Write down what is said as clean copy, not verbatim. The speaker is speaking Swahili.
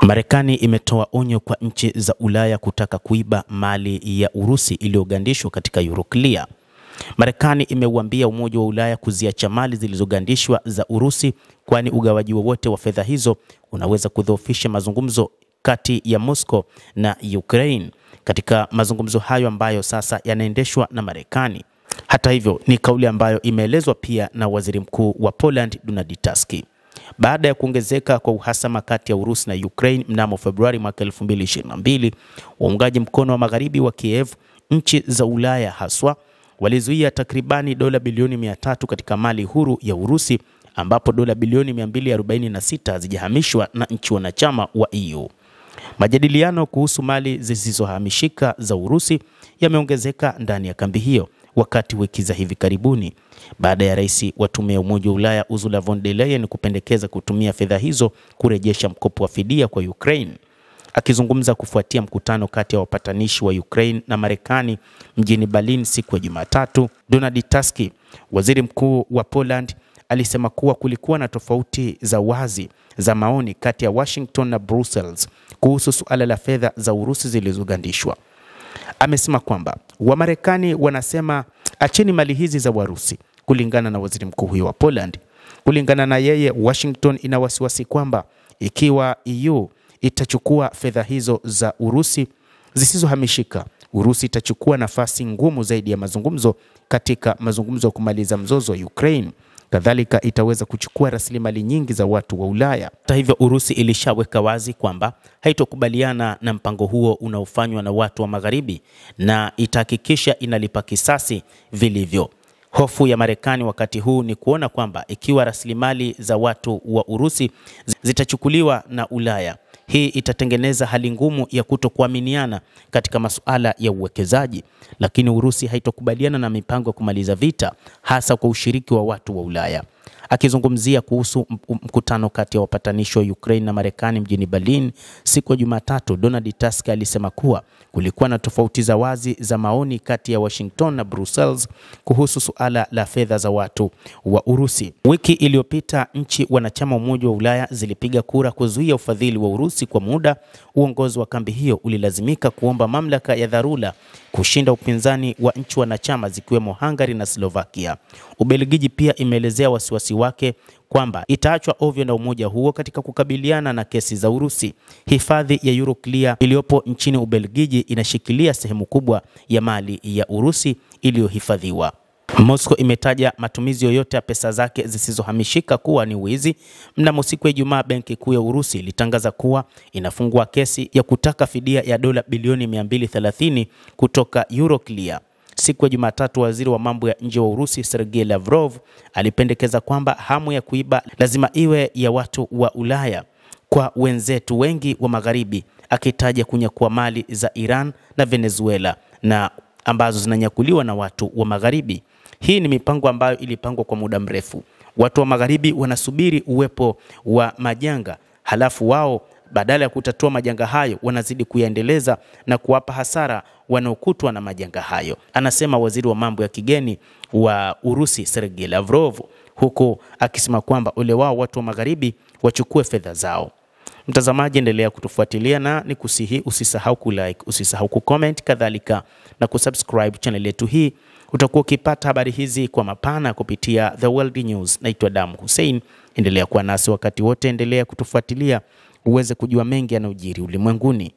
Marekani imetoa onyo kwa nchi za Ulaya kutaka kuiba mali ya Urusi iliyogandishwa katika Euroclear. Marekani imeuambia Umoja wa Ulaya kuziacha mali zilizogandishwa za Urusi, kwani ugawaji wowote wa fedha hizo unaweza kudhoofisha mazungumzo kati ya Moscow na Ukraine. Katika mazungumzo hayo ambayo sasa yanaendeshwa na Marekani. Hata hivyo, ni kauli ambayo imeelezwa pia na Waziri Mkuu wa Poland Donald Tusk. Baada ya kuongezeka kwa uhasama kati ya Urusi na Ukraine mnamo Februari mwaka 2022, waungaji mkono wa magharibi wa Kiev, nchi za Ulaya haswa, walizuia takribani dola bilioni 300 katika mali huru ya Urusi, ambapo dola bilioni 246 zijahamishwa na nchi wanachama wa EU. Majadiliano kuhusu mali zisizohamishika za Urusi yameongezeka ndani ya kambi hiyo wakati wiki za hivi karibuni, baada ya rais wa tume ya Umoja wa Ulaya Ursula von der Leyen kupendekeza kutumia fedha hizo kurejesha mkopo wa fidia kwa Ukraine. Akizungumza kufuatia mkutano kati ya wapatanishi wa Ukraine na Marekani mjini Berlin siku ya Jumatatu, Donald Tusk, waziri mkuu wa Poland, alisema kuwa kulikuwa na tofauti za wazi za maoni kati ya Washington na Brussels kuhusu suala la fedha za Urusi zilizogandishwa. Amesema kwamba Wamarekani wanasema acheni mali hizi za Warusi. Kulingana na waziri mkuu huyo wa Poland, kulingana na yeye, Washington ina wasiwasi kwamba ikiwa EU itachukua fedha hizo za Urusi zisizohamishika, Urusi itachukua nafasi ngumu zaidi ya mazungumzo katika mazungumzo ya kumaliza mzozo wa Ukraine. Kadhalika itaweza kuchukua rasilimali nyingi za watu wa Ulaya. Hata hivyo, Urusi ilishaweka wazi kwamba haitokubaliana na mpango huo unaofanywa na watu wa magharibi na itahakikisha inalipa kisasi vilivyo. Hofu ya Marekani wakati huu ni kuona kwamba ikiwa rasilimali za watu wa Urusi zitachukuliwa na Ulaya, hii itatengeneza hali ngumu ya kutokuaminiana katika masuala ya uwekezaji, lakini Urusi haitokubaliana na mipango ya kumaliza vita, hasa kwa ushiriki wa watu wa Ulaya. Akizungumzia kuhusu mkutano kati ya wapatanishi wa Ukraine na Marekani mjini Berlin siku ya Jumatatu, Donald Tusk alisema kuwa kulikuwa na tofauti za wazi za maoni kati ya Washington na Brussels kuhusu suala la fedha za watu wa Urusi. Wiki iliyopita nchi wanachama wa Umoja wa Ulaya zilipiga kura kuzuia ufadhili wa Urusi kwa muda. Uongozi wa kambi hiyo ulilazimika kuomba mamlaka ya dharura kushinda upinzani wa nchi wanachama zikiwemo Hungary na Slovakia. Ubelgiji pia imeelezea wasiwasi wake kwamba itaachwa ovyo na umoja huo katika kukabiliana na kesi za Urusi. Hifadhi ya Euroclear iliyopo nchini Ubelgiji inashikilia sehemu kubwa ya mali ya Urusi iliyohifadhiwa. Moscow imetaja matumizi yoyote ya pesa zake zisizohamishika kuwa ni wizi. Mnamo siku ya Ijumaa, benki kuu ya Urusi ilitangaza kuwa inafungua kesi ya kutaka fidia ya dola bilioni 230 kutoka Euroclear. Siku ya Jumatatu, waziri wa mambo ya nje wa Urusi Sergei Lavrov alipendekeza kwamba hamu ya kuiba lazima iwe ya watu wa Ulaya kwa wenzetu wengi wa magharibi, akitaja kunyakua mali za Iran na Venezuela na ambazo zinanyakuliwa na watu wa magharibi. Hii ni mipango ambayo ilipangwa kwa muda mrefu. Watu wa magharibi wanasubiri uwepo wa majanga, halafu wao badala ya kutatua majanga hayo wanazidi kuyaendeleza na kuwapa hasara wanaokutwa na majanga hayo, anasema waziri wa mambo ya kigeni wa Urusi Sergei Lavrov, huko akisema kwamba ole wao watu wa magharibi wachukue fedha zao. Mtazamaji, endelea kutufuatilia na nikusihi usisahau kulike, usisahau kucomment, kadhalika na kusubscribe channel yetu hii. Utakuwa ukipata habari hizi kwa mapana kupitia The World News. Naitwa Damu Hussein. Endelea kuwa nasi wakati wote, endelea kutufuatilia uweze kujua mengi yanayojiri ulimwenguni.